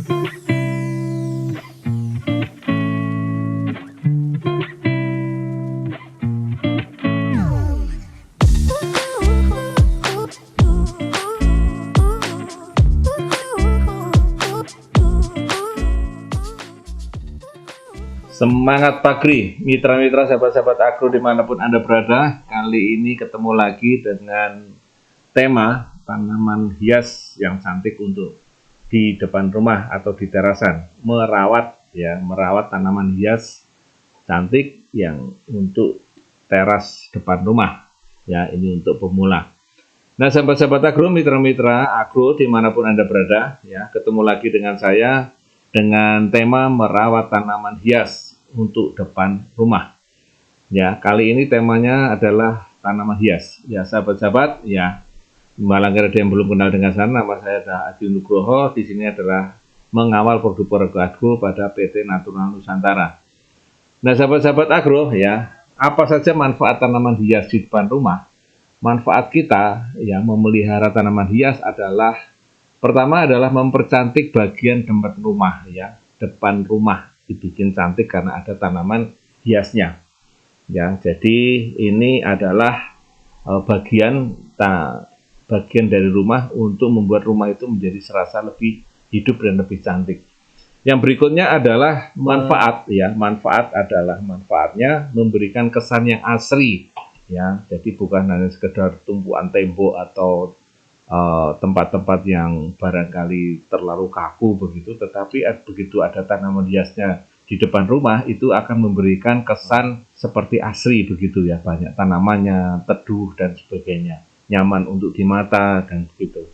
Semangat pagi, mitra-mitra sahabat-sahabat agro dimanapun Anda berada. Kali ini ketemu lagi dengan tema tanaman hias yang cantik untuk di depan rumah atau di terasan. Merawat tanaman hias cantik yang untuk teras depan rumah. Ya, ini untuk pemula. Nah, sahabat-sahabat agro, mitra-mitra agro dimanapun Anda berada, ya, ketemu lagi dengan saya dengan tema merawat tanaman hias untuk depan rumah. Ya, kali ini temanya adalah tanaman hias. Ya, sahabat-sahabat, ya, barangkali ada yang belum kenal dengan saya, nama saya adalah Adi Nugroho. Di sini adalah mengawal produk agro pada PT Natural Nusantara. Nah, sahabat-sahabat agro, ya, apa saja manfaat tanaman hias di depan rumah? Manfaat kita, ya, memelihara tanaman hias adalah pertama adalah mempercantik bagian depan rumah, ya, depan rumah dibikin cantik karena ada tanaman hiasnya. Ya, jadi ini adalah bagian dari rumah untuk membuat rumah itu menjadi serasa lebih hidup dan lebih cantik. Yang berikutnya adalah manfaat, ya. Manfaatnya memberikan kesan yang asri, ya. Jadi bukan hanya sekedar tumpuan tembok atau tempat-tempat yang barangkali terlalu kaku begitu, tetapi begitu ada tanaman hiasnya di depan rumah itu akan memberikan kesan seperti asri begitu, ya, banyak tanamannya, teduh dan sebagainya, nyaman untuk di mata dan begitu.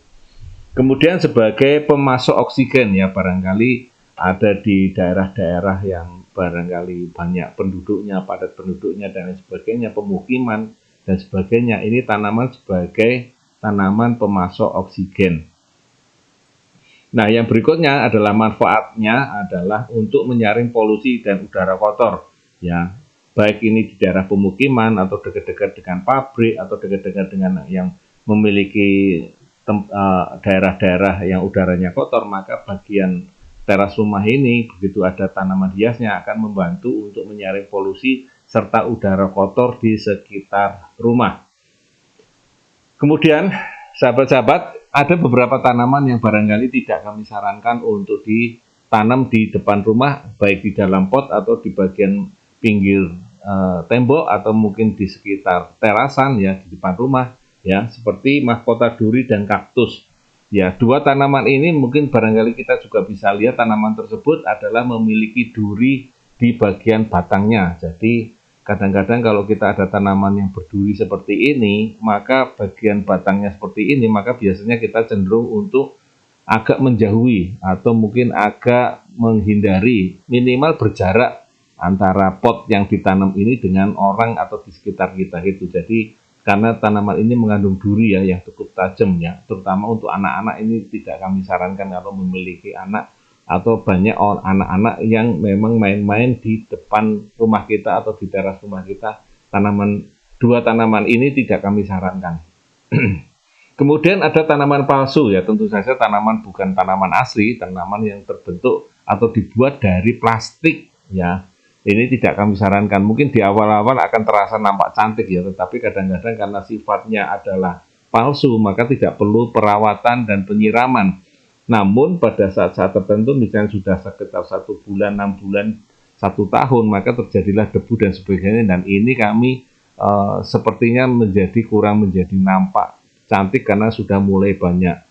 Kemudian sebagai pemasok oksigen, ya, barangkali ada di daerah-daerah yang barangkali banyak penduduknya, padat penduduknya dan lain sebagainya, pemukiman dan sebagainya, ini tanaman sebagai tanaman pemasok oksigen. Nah, yang berikutnya adalah manfaatnya adalah untuk menyaring polusi dan udara kotor, ya. Baik ini di daerah pemukiman atau dekat-dekat dengan pabrik atau dekat-dekat dengan yang memiliki daerah-daerah yang udaranya kotor, maka bagian teras rumah ini begitu ada tanaman hiasnya akan membantu untuk menyaring polusi serta udara kotor di sekitar rumah. Kemudian, sahabat-sahabat, ada beberapa tanaman yang barangkali tidak kami sarankan untuk ditanam di depan rumah, baik di dalam pot atau di bagian pinggir tembok atau mungkin di sekitar terasan, ya, di depan rumah, ya, seperti mahkota duri dan kaktus. Ya, dua tanaman ini mungkin barangkali kita juga bisa lihat tanaman tersebut adalah memiliki duri di bagian batangnya. Jadi kadang-kadang kalau kita ada tanaman yang berduri seperti ini, maka bagian batangnya seperti ini, maka biasanya kita cenderung untuk agak menjauhi atau mungkin agak menghindari, minimal berjarak antara pot yang ditanam ini dengan orang atau di sekitar kita gitu. Jadi karena tanaman ini mengandung duri, ya, yang cukup tajam, ya, terutama untuk anak-anak ini tidak kami sarankan kalau memiliki anak atau banyak anak-anak yang memang main-main di depan rumah kita atau di teras rumah kita. Dua tanaman ini tidak kami sarankan. Kemudian ada tanaman palsu, ya, tentu saja tanaman bukan tanaman asli, tanaman yang terbentuk atau dibuat dari plastik, ya. Ini tidak kami sarankan. Mungkin di awal-awal akan terasa nampak cantik, ya, tetapi kadang-kadang karena sifatnya adalah palsu, maka tidak perlu perawatan dan penyiraman. Namun pada saat-saat tertentu, misalnya sudah sekitar 1 bulan, 6 bulan, 1 tahun, maka terjadilah debu dan sebagainya. Dan ini kami sepertinya kurang menjadi nampak cantik karena sudah mulai banyak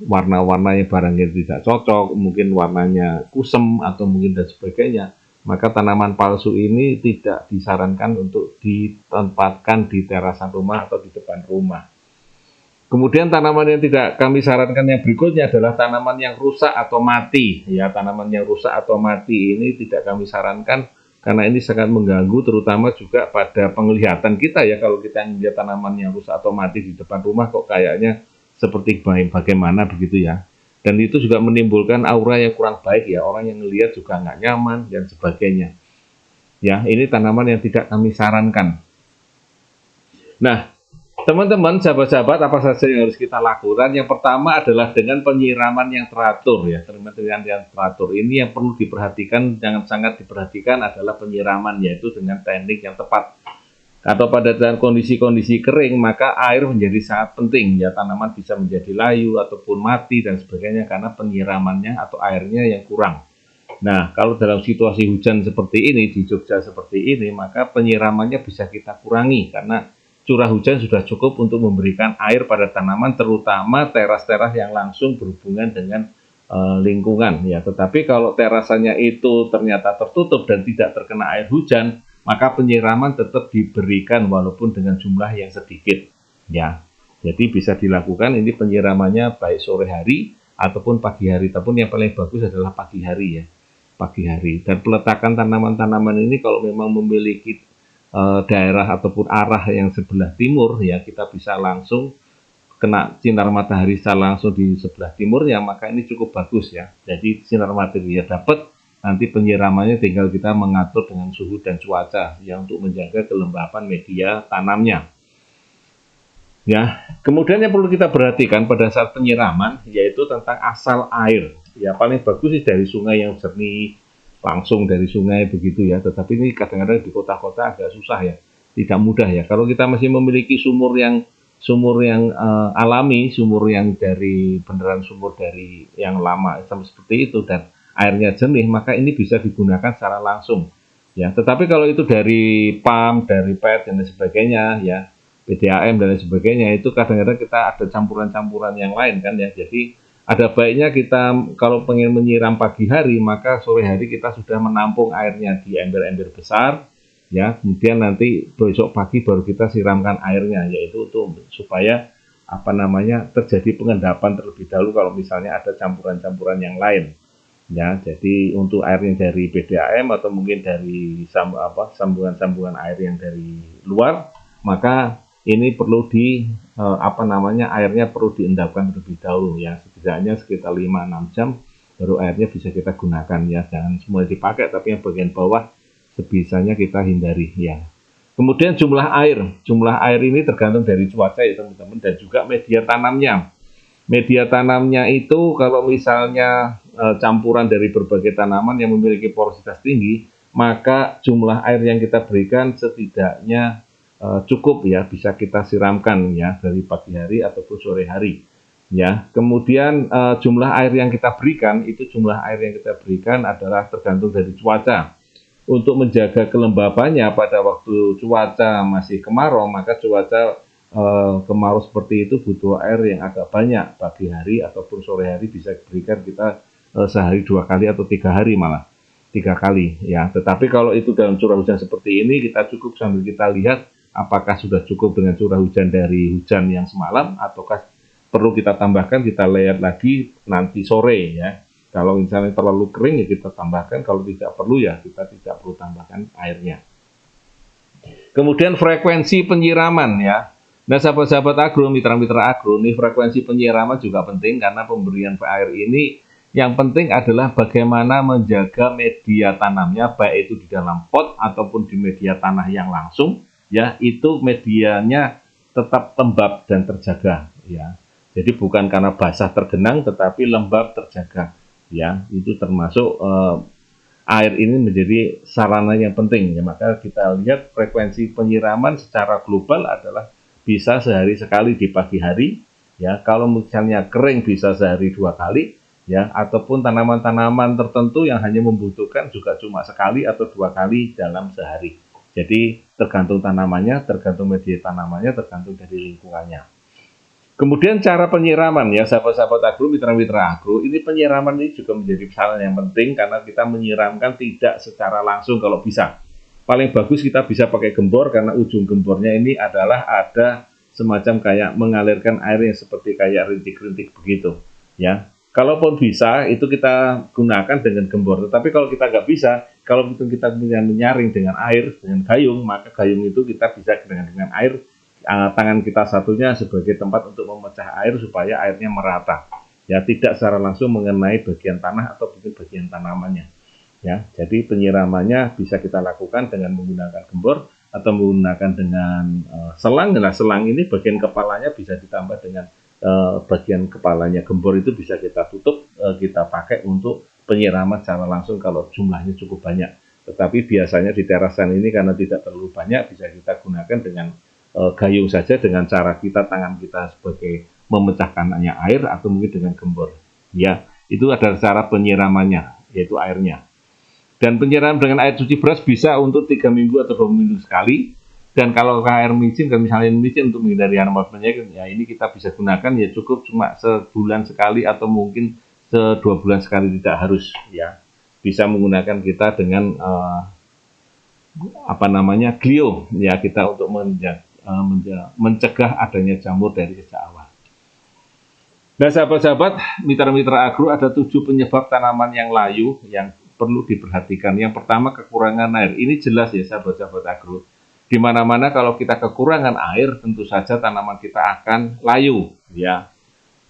warna-warna yang barangkali tidak cocok, mungkin warnanya kusem atau mungkin dan sebagainya. Maka tanaman palsu ini tidak disarankan untuk ditempatkan di terasan rumah atau di depan rumah. Kemudian tanaman yang tidak kami sarankan yang berikutnya adalah tanaman yang rusak atau mati. Ya, tanaman yang rusak atau mati ini tidak kami sarankan karena ini sangat mengganggu, terutama juga pada penglihatan kita, ya. Kalau kita melihat tanaman yang rusak atau mati di depan rumah kok kayaknya seperti bagaimana begitu, ya. Dan itu juga menimbulkan aura yang kurang baik, ya. Orang yang melihat juga nggak nyaman dan sebagainya. Ya, ini tanaman yang tidak kami sarankan. Nah, Teman-teman, sahabat-sahabat, apa saja yang harus kita lakukan? Yang pertama adalah dengan penyiraman yang teratur ya, penyiraman yang teratur. Ini yang perlu diperhatikan, jangan sangat diperhatikan adalah penyiraman, yaitu dengan teknik yang tepat. Atau pada kondisi-kondisi kering, maka air menjadi sangat penting ya, tanaman bisa menjadi layu ataupun mati dan sebagainya karena penyiramannya atau airnya yang kurang. Nah, kalau dalam situasi hujan seperti ini di Jogja seperti ini, maka penyiramannya bisa kita kurangi karena curah hujan sudah cukup untuk memberikan air pada tanaman, terutama teras-teras yang langsung berhubungan dengan lingkungan ya. Tetapi kalau terasannya itu ternyata tertutup dan tidak terkena air hujan, maka penyiraman tetap diberikan walaupun dengan jumlah yang sedikit ya. Jadi bisa dilakukan ini penyiramannya baik sore hari ataupun pagi hari, ataupun yang paling bagus adalah pagi hari ya, pagi hari. Dan peletakan tanaman-tanaman ini kalau memang memiliki daerah ataupun arah yang sebelah timur ya, kita bisa langsung kena sinar matahari secara langsung di sebelah timurnya, maka ini cukup bagus ya. Jadi sinar matahari ya dapat, nanti penyiramannya tinggal kita mengatur dengan suhu dan cuaca ya untuk menjaga kelembapan media tanamnya. Ya, kemudian yang perlu kita perhatikan pada saat penyiraman yaitu tentang asal air. Ya, paling bagus sih dari sungai yang jernih, langsung dari sungai begitu ya. Tetapi ini kadang-kadang di kota-kota agak susah ya, tidak mudah ya. Kalau kita masih memiliki sumur yang alami, sumur yang dari beneran sumur dari yang lama seperti itu dan airnya jernih, maka ini bisa digunakan secara langsung ya. Tetapi kalau itu dari pump, dari PET dan sebagainya ya, PDAM dan lain sebagainya, itu kadang-kadang kita ada campuran-campuran yang lain kan ya. Jadi ada baiknya kita kalau pengen menyiram pagi hari, maka sore hari kita sudah menampung airnya di ember-ember besar ya. Kemudian nanti besok pagi baru kita siramkan airnya, yaitu untuk supaya terjadi pengendapan terlebih dahulu kalau misalnya ada campuran-campuran yang lain ya. Jadi untuk airnya dari PDAM atau mungkin dari sambungan-sambungan air yang dari luar, maka ini perlu airnya perlu diendapkan terlebih dahulu ya, setidaknya sekitar 5-6 jam baru airnya bisa kita gunakan ya. Jangan semua dipakai, tapi yang bagian bawah sebisanya kita hindari ya. Kemudian jumlah air ini tergantung dari cuaca ya teman-teman, dan juga media tanamnya. Media tanamnya itu kalau misalnya campuran dari berbagai tanaman yang memiliki porositas tinggi, maka jumlah air yang kita berikan setidaknya cukup ya, bisa kita siramkan ya dari pagi hari ataupun sore hari ya. Kemudian jumlah air yang kita berikan adalah tergantung dari cuaca. Untuk menjaga kelembabannya pada waktu cuaca masih kemarau, maka cuaca kemarau seperti itu butuh air yang agak banyak. Pagi hari ataupun sore hari bisa diberikan kita sehari 2 kali atau 3 hari, malah 3 kali ya. Tetapi kalau itu dalam curah hujan seperti ini, kita cukup sambil kita lihat apakah sudah cukup dengan curah hujan dari hujan yang semalam, ataukah perlu kita tambahkan, kita lihat lagi nanti sore ya. Kalau misalnya terlalu kering ya kita tambahkan, kalau tidak perlu ya kita tidak perlu tambahkan airnya. Kemudian frekuensi penyiraman ya. Nah, sahabat-sahabat agro, mitra-mitra agro, ini frekuensi penyiraman juga penting karena pemberian air ini yang penting adalah bagaimana menjaga media tanamnya, baik itu di dalam pot ataupun di media tanah yang langsung ya, itu medianya tetap lembab dan terjaga ya. Jadi bukan karena basah tergenang, tetapi lembab terjaga ya. Itu termasuk air ini menjadi sarana yang penting ya. Maka kita lihat frekuensi penyiraman secara global adalah bisa sehari sekali di pagi hari ya. Kalau misalnya kering bisa sehari 2 kali ya, ataupun tanaman-tanaman tertentu yang hanya membutuhkan juga cuma sekali atau 2 kali dalam sehari. Jadi tergantung tanamannya, tergantung media tanamannya, tergantung dari lingkungannya. Kemudian cara penyiraman ya, sahabat-sahabat agro, mitra-mitra agro, ini penyiraman ini juga menjadi hal yang penting karena kita menyiramkan tidak secara langsung kalau bisa. Paling bagus kita bisa pakai gembor karena ujung gembornya ini adalah ada semacam kayak mengalirkan air yang seperti kayak rintik-rintik begitu ya. Kalaupun bisa, itu kita gunakan dengan gembor. Tetapi kalau kita nggak bisa, kalau kita menyaring dengan air, dengan gayung, maka gayung itu kita bisa dengan air, tangan kita satunya sebagai tempat untuk memecah air supaya airnya merata. Ya, tidak secara langsung mengenai bagian tanah atau bagian tanamannya. Ya, jadi penyiramannya bisa kita lakukan dengan menggunakan gembor atau menggunakan dengan selang. Nah, selang ini bagian kepalanya bisa ditambah dengan bagian kepalanya gembor itu bisa kita tutup, kita pakai untuk penyiraman secara langsung kalau jumlahnya cukup banyak. Tetapi biasanya di terasan ini karena tidak terlalu banyak, bisa kita gunakan dengan gayung saja dengan cara tangan kita sebagai memecahkannya air atau mungkin dengan gembor. Ya, itu adalah cara penyiramannya, yaitu airnya. Dan penyiraman dengan air cuci beras bisa untuk 3 minggu atau 2 minggu sekali. Dan kalau air micin, kalau misalnya micin untuk menghindari hama penyakit, ya ini kita bisa gunakan ya cukup cuma sebulan sekali atau mungkin 2 bulan sekali, tidak harus ya. Bisa menggunakan kita dengan glio ya kita untuk mencegah adanya jamur dari sejak awal. Nah, sahabat-sahabat, mitra-mitra agro, ada 7 penyebab tanaman yang layu yang perlu diperhatikan. Yang pertama, kekurangan air. Ini jelas ya sahabat-sahabat agro. Di mana-mana kalau kita kekurangan air, tentu saja tanaman kita akan layu, ya.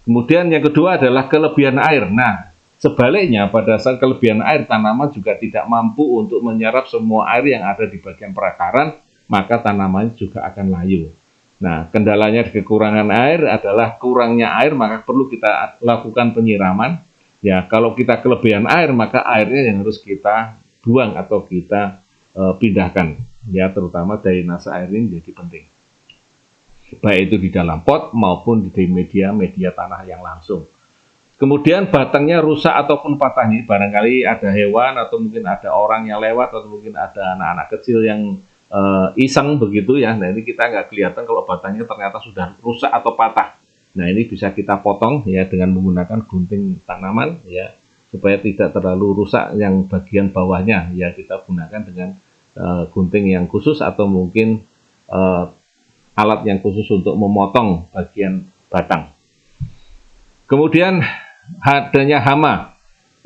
Kemudian yang kedua adalah kelebihan air. Nah, sebaliknya pada saat kelebihan air, tanaman juga tidak mampu untuk menyerap semua air yang ada di bagian perakaran, maka tanaman juga akan layu. Nah, kendalanya di kekurangan air adalah kurangnya air, maka perlu kita lakukan penyiraman. Ya, kalau kita kelebihan air, maka airnya yang harus kita buang atau kita pindahkan. Ya, terutama drainase air ini jadi penting. Baik itu di dalam pot maupun di media tanah yang langsung. Kemudian batangnya rusak ataupun patah, nih barangkali ada hewan atau mungkin ada orang yang lewat atau mungkin ada anak-anak kecil yang iseng begitu ya. Nah, ini kita nggak kelihatan kalau batangnya ternyata sudah rusak atau patah. Nah, ini bisa kita potong ya dengan menggunakan gunting tanaman ya, supaya tidak terlalu rusak yang bagian bawahnya ya, kita gunakan dengan gunting yang khusus atau mungkin alat yang khusus untuk memotong bagian batang. Kemudian adanya hama.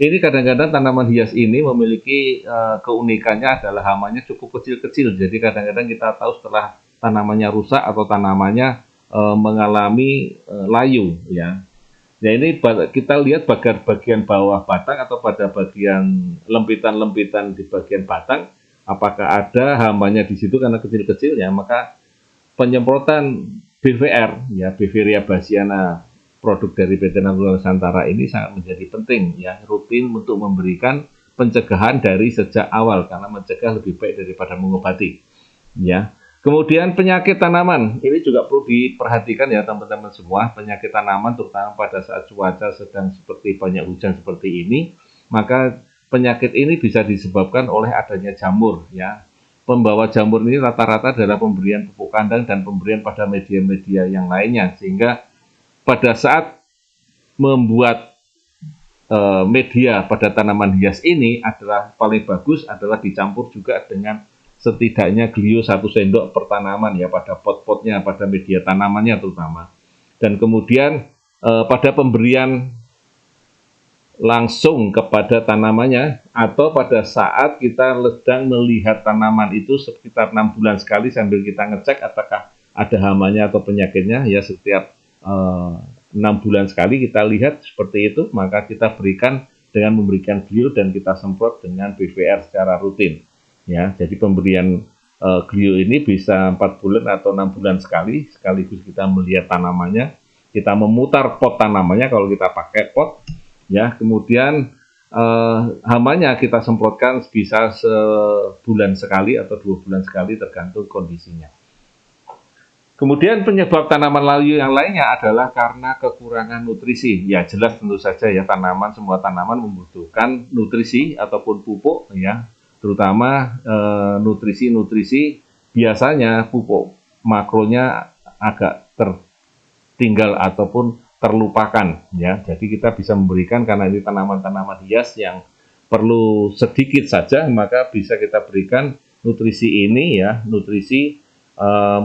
Ini kadang-kadang tanaman hias ini memiliki keunikannya adalah hamanya cukup kecil-kecil. Jadi kadang-kadang kita tahu setelah tanamannya rusak atau tanamannya mengalami layu ya. Nah, ini kita lihat bagian bawah batang atau pada bagian lempitan-lempitan di bagian batang, apakah ada hamanya di situ karena kecil-kecil ya, maka penyemprotan BVR ya, Beviria bassiana, produk dari PT Natuna Nusantara ini sangat menjadi penting ya, rutin untuk memberikan pencegahan dari sejak awal karena mencegah lebih baik daripada mengobati ya. Kemudian penyakit tanaman ini juga perlu diperhatikan ya teman-teman semua. Penyakit tanaman terutama pada saat cuaca sedang seperti banyak hujan seperti ini, maka penyakit ini bisa disebabkan oleh adanya jamur ya. Pembawa jamur ini rata-rata adalah pemberian pupuk kandang dan pemberian pada media-media yang lainnya, sehingga pada saat membuat media pada tanaman hias ini adalah paling bagus adalah dicampur juga dengan setidaknya glio 1 sendok per tanaman ya, pada pot-potnya, pada media tanamannya terutama. Dan kemudian pada pemberian langsung kepada tanamannya atau pada saat kita sedang melihat tanaman itu sekitar 6 bulan sekali sambil kita ngecek apakah ada hamanya atau penyakitnya ya, setiap 6 bulan sekali kita lihat seperti itu, maka kita berikan dengan memberikan glio dan kita semprot dengan BVR secara rutin ya. Jadi pemberian glio ini bisa 4 bulan atau 6 bulan sekali, sekaligus kita melihat tanamannya, kita memutar pot tanamannya kalau kita pakai pot ya. Kemudian hamanya kita semprotkan bisa sebulan sekali atau 2 bulan sekali tergantung kondisinya. Kemudian penyebab tanaman layu yang lainnya adalah karena kekurangan nutrisi. Ya jelas tentu saja ya, semua tanaman membutuhkan nutrisi ataupun pupuk ya, terutama nutrisi biasanya pupuk makronya agak tertinggal ataupun terlupakan ya. Jadi kita bisa memberikan, karena ini tanaman-tanaman hias yang perlu sedikit saja, maka bisa kita berikan nutrisi ini ya, nutrisi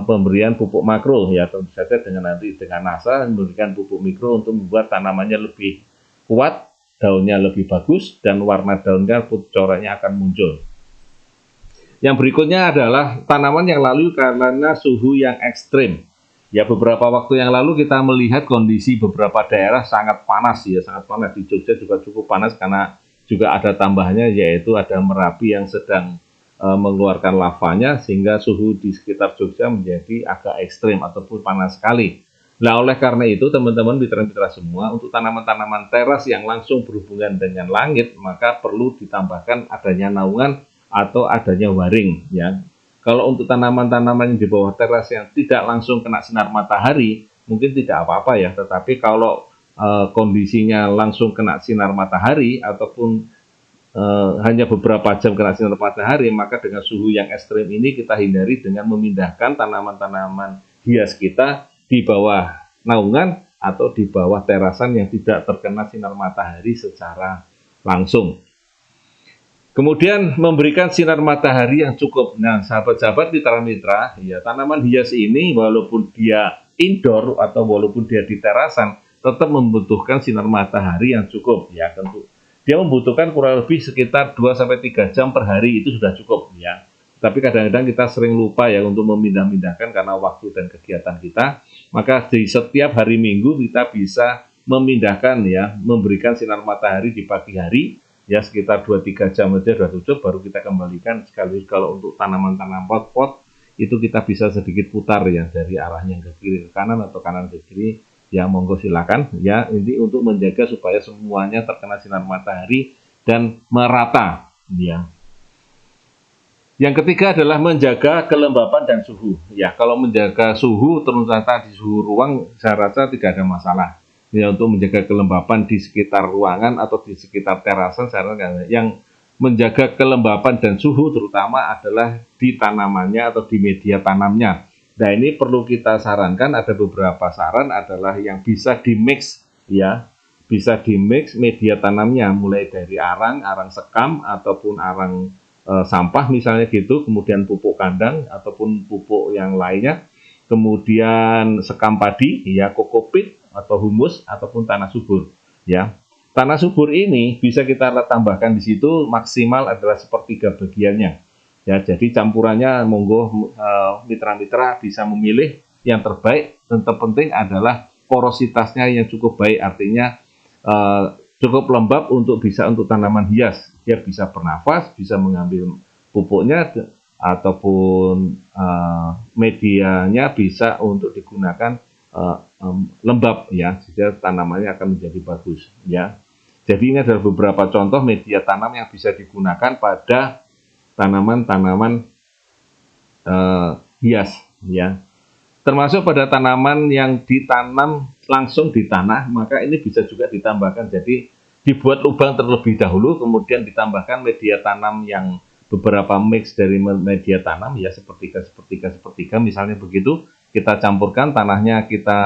pemberian pupuk makro ya, tentu saja dengan NASA memberikan pupuk mikro untuk membuat tanamannya lebih kuat, daunnya lebih bagus, dan warna daunnya coraknya akan muncul. Yang berikutnya adalah tanaman yang layu karena suhu yang ekstrim. Ya, beberapa waktu yang lalu kita melihat kondisi beberapa daerah sangat panas ya, sangat panas. Di Jogja juga cukup panas karena juga ada tambahannya, yaitu ada Merapi yang sedang mengeluarkan lavanya sehingga suhu di sekitar Jogja menjadi agak ekstrim ataupun panas sekali. Nah, oleh karena itu teman-teman mitra-mitra semua, untuk tanaman-tanaman teras yang langsung berhubungan dengan langit, maka perlu ditambahkan adanya naungan atau adanya waring ya. Kalau untuk tanaman-tanaman yang di bawah teras yang tidak langsung kena sinar matahari, mungkin tidak apa-apa ya, tetapi kalau kondisinya langsung kena sinar matahari ataupun hanya beberapa jam kena sinar matahari, maka dengan suhu yang ekstrim ini kita hindari dengan memindahkan tanaman-tanaman hias kita di bawah naungan atau di bawah terasan yang tidak terkena sinar matahari secara langsung. Kemudian memberikan sinar matahari yang cukup. Nah, sahabat-sahabat mitra-mitra, ya tanaman hias ini walaupun dia indoor atau walaupun dia di terasan, tetap membutuhkan sinar matahari yang cukup ya. Tentu dia membutuhkan kurang lebih sekitar 2-3 jam per hari, itu sudah cukup ya. Tapi kadang-kadang kita sering lupa ya untuk memindah-mindahkan karena waktu dan kegiatan kita. Maka di setiap hari Minggu kita bisa memindahkan ya, memberikan sinar matahari di pagi hari ya, sekitar 2-3 jam saja sudah cukup, baru kita kembalikan. Sekaligus kalau untuk tanaman-tanaman pot-pot itu kita bisa sedikit putar ya, dari arahnya ke kiri ke kanan atau kanan ke kiri. Ya monggo silakan ya, ini untuk menjaga supaya semuanya terkena sinar matahari dan merata ya. Yang ketiga adalah menjaga kelembapan dan suhu ya. Kalau menjaga suhu terutama di suhu ruang, saya rasa tidak ada masalah ya. Untuk menjaga kelembapan di sekitar ruangan atau di sekitar terasan, saya rasa yang menjaga kelembapan dan suhu terutama adalah di tanamannya atau di media tanamnya. Nah, ini perlu kita sarankan, ada beberapa saran adalah yang bisa dimix ya, bisa dimix media tanamnya mulai dari arang sekam ataupun arang sampah misalnya gitu, kemudian pupuk kandang ataupun pupuk yang lainnya, kemudian sekam padi ya, kokopit atau humus ataupun tanah subur ya. Tanah subur ini bisa kita tambahkan di situ, maksimal adalah 1/3 bagiannya. Ya, jadi campurannya monggo mitra-mitra bisa memilih yang terbaik, dan terpenting adalah porositasnya yang cukup baik, artinya cukup lembab untuk bisa untuk tanaman hias. Dia bisa bernafas, bisa mengambil pupuknya ataupun medianya bisa untuk digunakan lembab ya, sehingga tanamannya akan menjadi bagus ya. Jadi ini adalah beberapa contoh media tanam yang bisa digunakan pada tanaman-tanaman hias ya. Termasuk pada tanaman yang ditanam langsung di tanah, maka ini bisa juga ditambahkan. Jadi dibuat lubang terlebih dahulu, kemudian ditambahkan media tanam yang beberapa mix dari media tanam ya, sepertiga misalnya begitu. Kita campurkan tanahnya, kita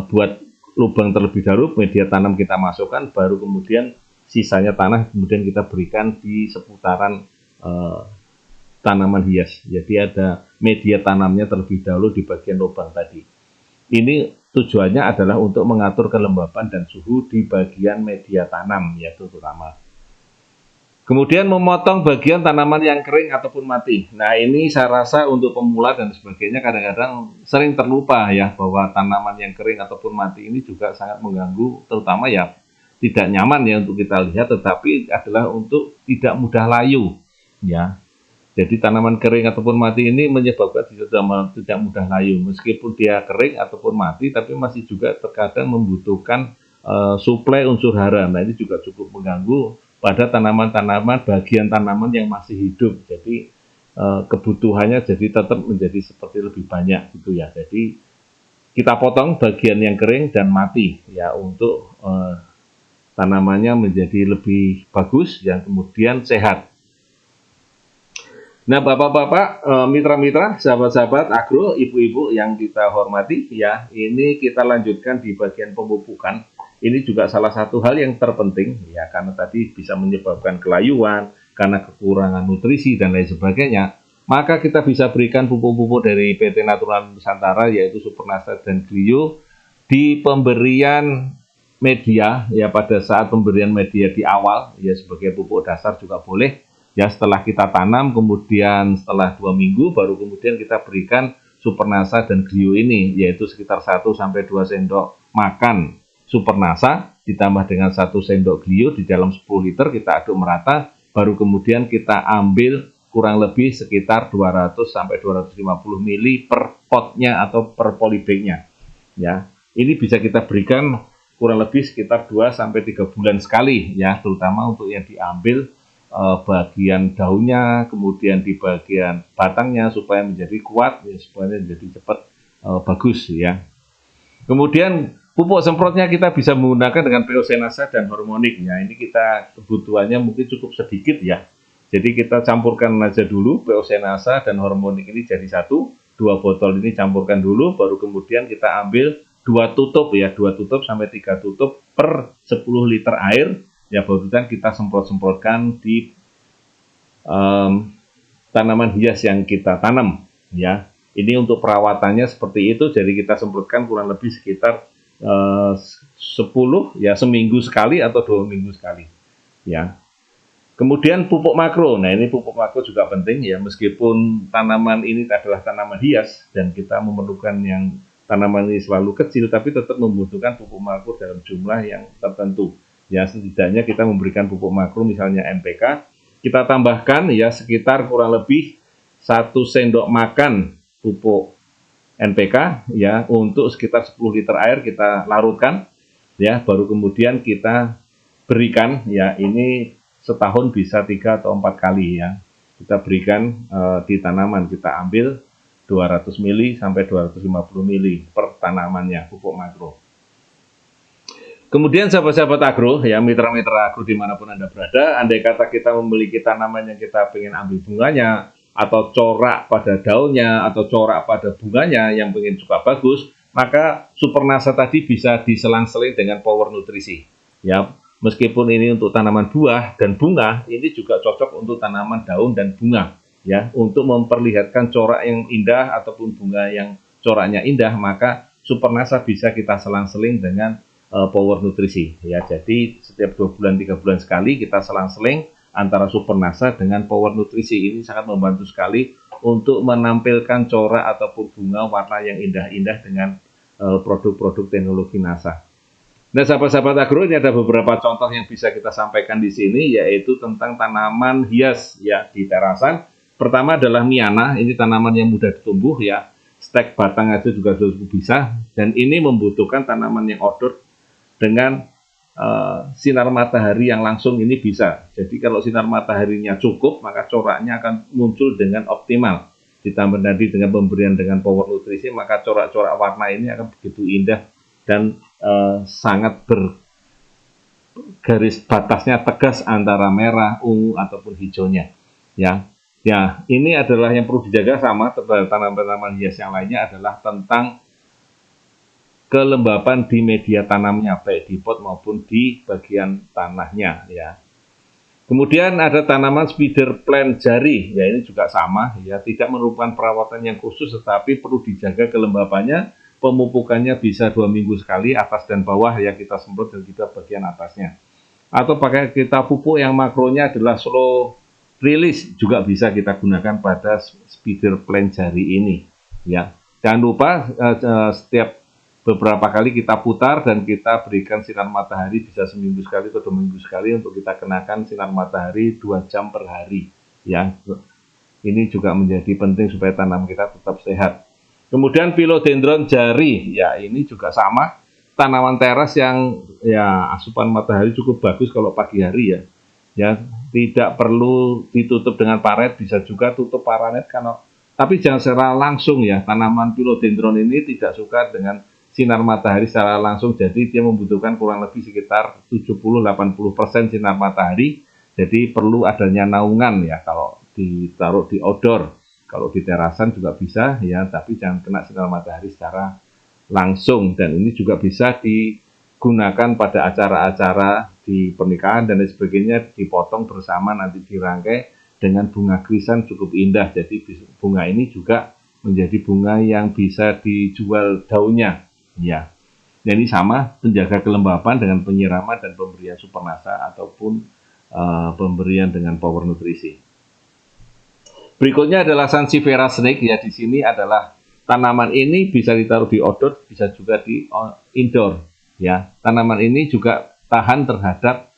buat lubang terlebih dahulu, media tanam kita masukkan, baru kemudian sisanya tanah kemudian kita berikan di seputaran tanaman hias. Jadi ada media tanamnya terlebih dahulu di bagian lubang tadi. Ini tujuannya adalah untuk mengatur kelembapan dan suhu di bagian media tanam ya, terutama. Kemudian memotong bagian tanaman yang kering ataupun mati. Nah, ini saya rasa untuk pemula dan sebagainya kadang-kadang sering terlupa ya, bahwa tanaman yang kering ataupun mati ini juga sangat mengganggu, terutama ya tidak nyaman ya untuk kita lihat, tetapi adalah untuk tidak mudah layu ya. Jadi tanaman kering ataupun mati ini menyebabkan tidak mudah layu, meskipun dia kering ataupun mati, tapi masih juga terkadang membutuhkan suplai unsur hara. Nah, ini juga cukup mengganggu pada tanaman-tanaman, bagian tanaman yang masih hidup. Jadi kebutuhannya jadi tetap menjadi seperti lebih banyak gitu ya. Jadi kita potong bagian yang kering dan mati ya, untuk tanamannya menjadi lebih bagus yang kemudian sehat. Nah, bapak-bapak, mitra-mitra, sahabat-sahabat agro, ibu-ibu yang kita hormati ya, ini kita lanjutkan di bagian pemupukan. Ini juga salah satu hal yang terpenting ya, karena tadi bisa menyebabkan kelayuan, karena kekurangan nutrisi dan lain sebagainya. Maka kita bisa berikan pupuk-pupuk dari PT Natural Nusantara, yaitu Supernasa dan Clio, di pemberian media ya, pada saat pemberian media di awal ya, sebagai pupuk dasar juga boleh ya. Setelah kita tanam, kemudian setelah 2 minggu baru kemudian kita berikan Supernasa dan Clio ini, yaitu sekitar 1-2 sendok makan Supernasa ditambah dengan 1 sendok Clio di dalam 10 liter, kita aduk merata, baru kemudian kita ambil kurang lebih sekitar 200 sampai 250 ml per potnya atau per polybagnya. Ya, ini bisa kita berikan kurang lebih sekitar 2 sampai 3 bulan sekali ya, terutama untuk yang diambil bagian daunnya, kemudian di bagian batangnya supaya menjadi kuat ya, supaya menjadi cepat bagus ya. Kemudian pupuk semprotnya kita bisa menggunakan dengan P-Osenasa dan hormonik ya. Ini kita kebutuhannya mungkin cukup sedikit ya. Jadi kita campurkan aja dulu P-Osenasa dan hormonik ini jadi satu, 2 botol ini campurkan dulu, baru kemudian kita ambil 2 tutup ya, 2 tutup sampai 3 tutup per 10 liter air ya, baru kita semprot-semprotkan di tanaman hias yang kita tanam ya. Ini untuk perawatannya seperti itu, jadi kita semprotkan kurang lebih sekitar 10 ya, seminggu sekali atau 2 minggu sekali ya. Kemudian pupuk makro. Nah, ini pupuk makro juga penting ya, meskipun tanaman ini adalah tanaman hias dan kita memerlukan yang tanaman ini selalu kecil, tapi tetap membutuhkan pupuk makro dalam jumlah yang tertentu. Ya, setidaknya kita memberikan pupuk makro misalnya NPK, kita tambahkan ya sekitar kurang lebih 1 sendok makan pupuk NPK ya, untuk sekitar 10 liter air kita larutkan ya, baru kemudian kita berikan ya, ini setahun bisa 3 atau 4 kali ya. Kita berikan di tanaman, kita ambil 200 ml sampai 250 ml per tanamannya pupuk makro. Kemudian sahabat-sahabat agro ya, mitra-mitra agro dimanapun Anda berada, andai kata kita memiliki tanaman yang kita ingin ambil bunganya, atau corak pada daunnya, atau corak pada bunganya yang ingin juga bagus, maka Supernasa tadi bisa diselang-seling dengan Power Nutrisi ya. Meskipun ini untuk tanaman buah dan bunga, ini juga cocok untuk tanaman daun dan bunga ya, untuk memperlihatkan corak yang indah ataupun bunga yang coraknya indah, maka Supernasa bisa kita selang-seling dengan Power Nutrisi ya. Jadi setiap 2 bulan 3 bulan sekali kita selang-seling antara Supernasa dengan Power Nutrisi. Ini sangat membantu sekali untuk menampilkan corak ataupun bunga warna yang indah-indah dengan produk-produk teknologi NASA. Nah, sahabat-sahabat agro, ini ada beberapa contoh yang bisa kita sampaikan di sini, yaitu tentang tanaman hias ya di terasan. Pertama adalah Miana, ini tanaman yang mudah tumbuh ya, stek batang aja juga bisa, dan ini membutuhkan tanaman yang outdoor dengan sinar matahari yang langsung ini bisa. Jadi kalau sinar mataharinya cukup, maka coraknya akan muncul dengan optimal. Ditambah tadi dengan pemberian dengan Power Nutrisi, maka corak-corak warna ini akan begitu indah dan sangat bergaris batasnya tegas antara merah, ungu ataupun hijaunya ya. Ya, ini adalah yang perlu dijaga sama terhadap tanaman-tanaman hias yang lainnya adalah tentang kelembapan di media tanamnya, baik di pot maupun di bagian tanahnya ya. Kemudian ada tanaman spider plant jari ya, ini juga sama ya, tidak memerlukan perawatan yang khusus tetapi perlu dijaga kelembapannya. Pemupukannya bisa 2 minggu sekali, atas dan bawah ya, kita semprot dan kita bagian atasnya. Atau pakai kita pupuk yang makronya adalah slow release, juga bisa kita gunakan pada spider plant jari ini ya. Jangan lupa setiap beberapa kali kita putar dan kita berikan sinar matahari, bisa seminggu sekali atau 2 minggu sekali, untuk kita kenakan sinar matahari 2 jam per hari ya. Ini juga menjadi penting supaya tanaman kita tetap sehat. Kemudian Philodendron jari, ya ini juga sama, tanaman teras yang ya asupan matahari cukup bagus kalau pagi hari ya. Ya, tidak perlu ditutup dengan paret, bisa juga tutup paranet tapi jangan secara langsung ya. Tanaman Philodendron ini tidak suka dengan sinar matahari secara langsung, jadi dia membutuhkan kurang lebih sekitar 70-80% sinar matahari. Jadi perlu adanya naungan ya kalau ditaruh di outdoor. Kalau di terasan juga bisa ya, tapi jangan kena sinar matahari secara langsung. Dan ini juga bisa digunakan pada acara-acara di pernikahan dan lain sebagainya, dipotong bersama nanti dirangkai dengan bunga krisan cukup indah. Jadi bunga ini juga menjadi bunga yang bisa dijual daunnya ya. Jadi sama, menjaga kelembapan dengan penyiraman dan pemberian Supernasa ataupun pemberian dengan Power Nutrisi. Berikutnya adalah Sansevieria snake ya. Di sini adalah tanaman ini bisa ditaruh di outdoor, bisa juga di indoor ya. Tanaman ini juga tahan terhadap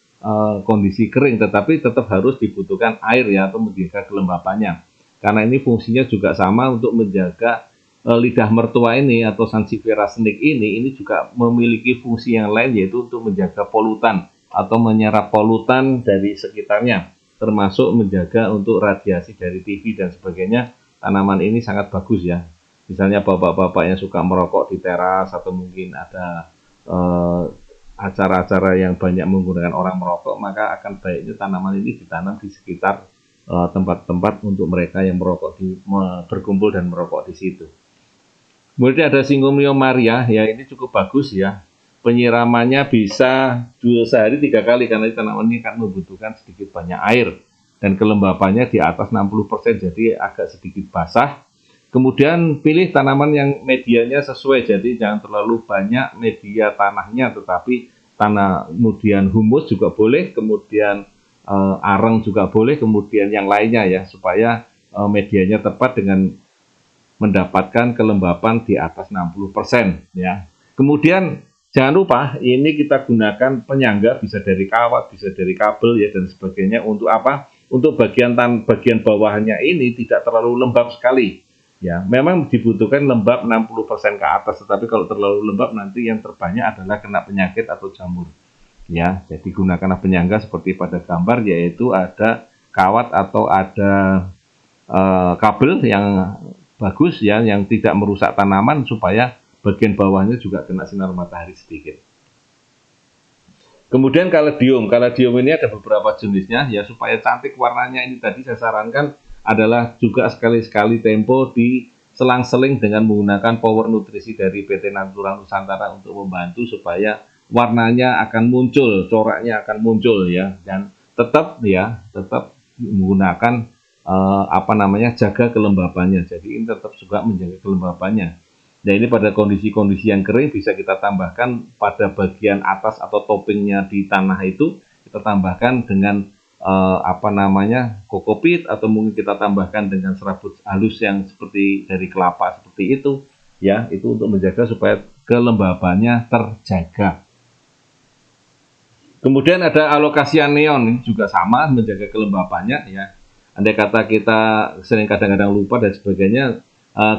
kondisi kering, tetapi tetap harus dibutuhkan air ya, atau menjaga kelembapannya. Karena ini fungsinya juga sama untuk menjaga lidah mertua ini atau Sansevieria snake ini juga memiliki fungsi yang lain, yaitu untuk menjaga polutan atau menyerap polutan dari sekitarnya, termasuk menjaga untuk radiasi dari TV dan sebagainya. Tanaman ini sangat bagus ya. Misalnya bapak-bapak yang suka merokok di teras, atau mungkin ada acara-acara yang banyak menggunakan orang merokok, maka akan baiknya tanaman ini ditanam di sekitar tempat-tempat untuk mereka yang merokok berkumpul dan merokok di situ. Kemudian ada Syngonium Maria, ya ini cukup bagus ya. Penyiramannya bisa sehari 3 kali, karena tanaman ini akan membutuhkan sedikit banyak air dan kelembapannya di atas 60%, jadi agak sedikit basah. Kemudian pilih tanaman yang medianya sesuai, jadi jangan terlalu banyak media tanahnya, tetapi kemudian humus juga boleh, kemudian areng juga boleh, kemudian yang lainnya ya, supaya medianya tepat dengan mendapatkan kelembapan di atas 60% ya. Kemudian jangan lupa ini kita gunakan penyangga, bisa dari kawat, bisa dari kabel ya, dan sebagainya. Untuk apa? Untuk bagian bawahnya ini tidak terlalu lembab sekali. Ya, memang dibutuhkan lembab 60% ke atas, tetapi kalau terlalu lembab nanti yang terbanyak adalah kena penyakit atau jamur. Ya, jadi gunakanlah penyangga seperti pada gambar, yaitu ada kawat atau ada kabel yang bagus ya, yang tidak merusak tanaman, supaya bagian bawahnya juga kena sinar matahari sedikit. Kemudian kaledium ini ada beberapa jenisnya ya, supaya cantik warnanya ini tadi saya sarankan adalah juga sekali-sekali tempo diselang-seling dengan menggunakan power nutrisi dari PT Natura Nusantara untuk membantu supaya warnanya akan muncul, coraknya akan muncul ya, dan tetap menggunakan jaga kelembapannya. Jadi ini tetap juga menjaga kelembapannya. Nah, ini pada kondisi-kondisi yang kering bisa kita tambahkan pada bagian atas atau toppingnya di tanah itu, kita tambahkan dengan kokopit, atau mungkin kita tambahkan dengan serabut halus yang seperti dari kelapa seperti itu ya, itu untuk menjaga supaya kelembabannya terjaga. Kemudian ada Alocasia neon, ini juga sama menjaga kelembabannya ya. Andai kata kita sering kadang-kadang lupa dan sebagainya,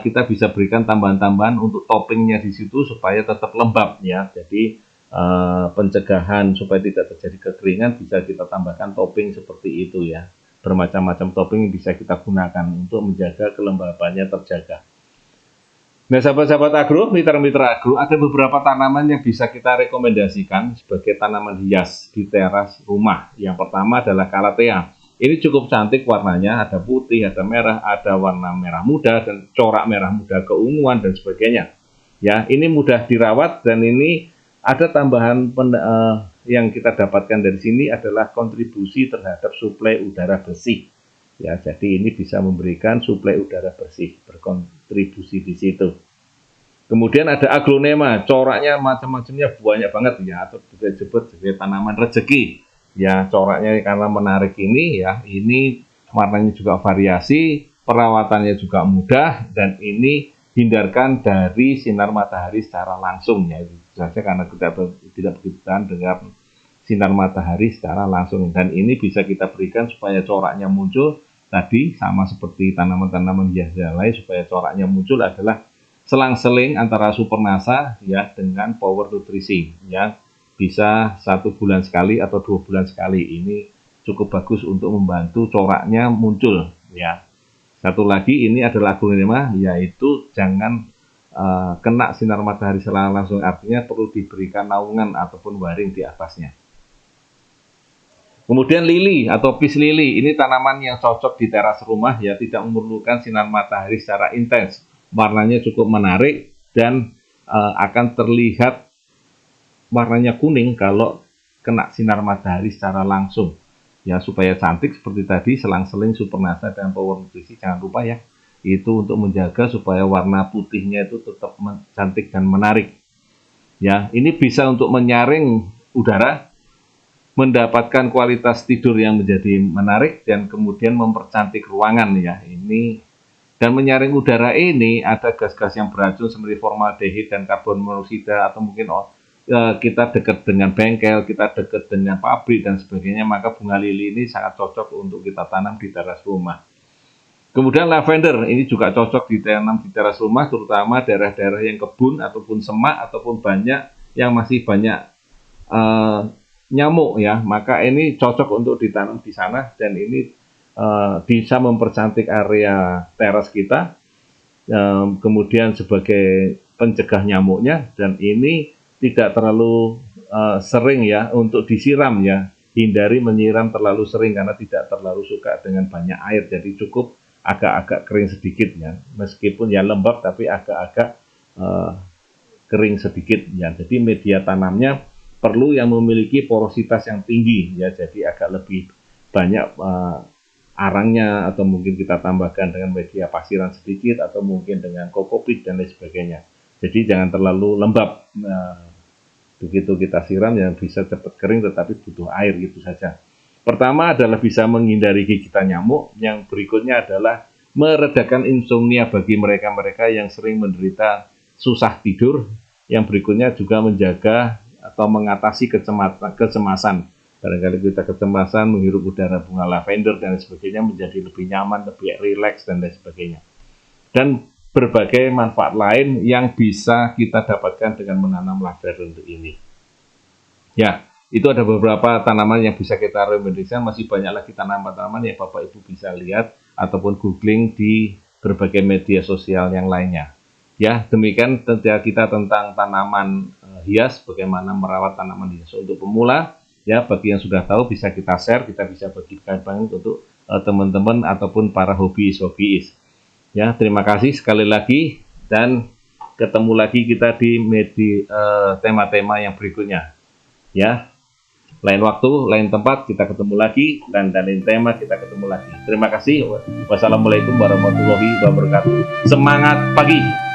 kita bisa berikan tambahan-tambahan untuk toppingnya di situ supaya tetap lembab ya. Jadi pencegahan supaya tidak terjadi kekeringan, bisa kita tambahkan topping seperti itu ya. Bermacam-macam topping bisa kita gunakan untuk menjaga kelembabannya terjaga. Nah, sahabat-sahabat agro, mitra-mitra agro, ada beberapa tanaman yang bisa kita rekomendasikan sebagai tanaman hias di teras rumah. Yang pertama adalah Calathea. Ini cukup cantik warnanya, ada putih, ada merah, ada warna merah muda, dan corak merah muda keunguan dan sebagainya. Ya, ini mudah dirawat, dan ini ada tambahan yang kita dapatkan dari sini adalah kontribusi terhadap suplai udara bersih. Ya, jadi ini bisa memberikan suplai udara bersih, berkontribusi di situ. Kemudian ada Aglonema, coraknya macam-macamnya banyak banget ya, atau disebut sebagai tanaman rezeki. Ya, coraknya karena menarik ini ya, ini warnanya juga variasi, perawatannya juga mudah, dan ini hindarkan dari sinar matahari secara langsung ya, saja karena kita tidak begitu tahan dengan sinar matahari secara langsung, dan ini bisa kita berikan supaya coraknya muncul tadi sama seperti tanaman-tanaman hias lain. Supaya coraknya muncul adalah selang-seling antara Supernasa ya dengan power nutrisi ya, bisa 1 bulan sekali atau 2 bulan sekali. Ini cukup bagus untuk membantu coraknya muncul ya. Satu lagi ini adalah Aglonema, yaitu jangan kena sinar matahari secara langsung, artinya perlu diberikan naungan ataupun waring di atasnya. Kemudian lili atau peace lily, ini tanaman yang cocok di teras rumah ya, tidak memerlukan sinar matahari secara intens. Warnanya cukup menarik dan akan terlihat warnanya kuning kalau kena sinar matahari secara langsung. Ya, supaya cantik seperti tadi, selang-seling Supernasa dan power nutrisi, jangan lupa ya. Itu untuk menjaga supaya warna putihnya itu tetap cantik dan menarik. Ya, ini bisa untuk menyaring udara, mendapatkan kualitas tidur yang menjadi menarik, dan kemudian mempercantik ruangan ya. Ini dan menyaring udara ini ada gas-gas yang beracun seperti formaldehid dan karbon monoksida, atau mungkin kita dekat dengan bengkel, kita dekat dengan pabrik dan sebagainya, maka bunga lili ini sangat cocok untuk kita tanam di teras rumah. Kemudian lavender ini juga cocok ditanam di teras rumah, terutama daerah-daerah yang kebun ataupun semak ataupun banyak yang masih banyak nyamuk ya, maka ini cocok untuk ditanam di sana dan ini bisa mempercantik area teras kita, kemudian sebagai pencegah nyamuknya, dan ini tidak terlalu sering ya untuk disiram ya. Hindari menyiram terlalu sering karena tidak terlalu suka dengan banyak air, jadi cukup agak-agak kering sedikit ya, meskipun ya lembab tapi agak-agak kering sedikit ya. Jadi media tanamnya perlu yang memiliki porositas yang tinggi ya, jadi agak lebih banyak arangnya, atau mungkin kita tambahkan dengan media pasiran sedikit atau mungkin dengan kokopit dan lain sebagainya. Jadi jangan terlalu lembab. Begitu kita siram yang bisa cepat kering tetapi butuh air gitu saja. Pertama adalah bisa menghindari gigitan nyamuk, yang berikutnya adalah meredakan insomnia bagi mereka-mereka yang sering menderita susah tidur, yang berikutnya juga menjaga atau mengatasi kecemasan. Barangkali kita kecemasan menghirup udara bunga lavender dan sebagainya menjadi lebih nyaman, lebih rileks dan lain sebagainya. Dan berbagai manfaat lain yang bisa kita dapatkan dengan menanam lavender ini. Ya, itu ada beberapa tanaman yang bisa kita rekomendasikan. Masih banyak lagi tanaman-tanaman yang Bapak Ibu bisa lihat ataupun googling di berbagai media sosial yang lainnya. Ya, demikian kita tentang tanaman hias, bagaimana merawat tanaman hias untuk pemula. Ya, bagi yang sudah tahu bisa kita share, kita bisa bagikan untuk teman-teman ataupun para hobiis. Ya, terima kasih sekali lagi dan ketemu lagi kita di tema-tema yang berikutnya. Ya, lain waktu, lain tempat kita ketemu lagi dan lain tema kita ketemu lagi. Terima kasih. Wassalamualaikum warahmatullahi wabarakatuh. Semangat pagi.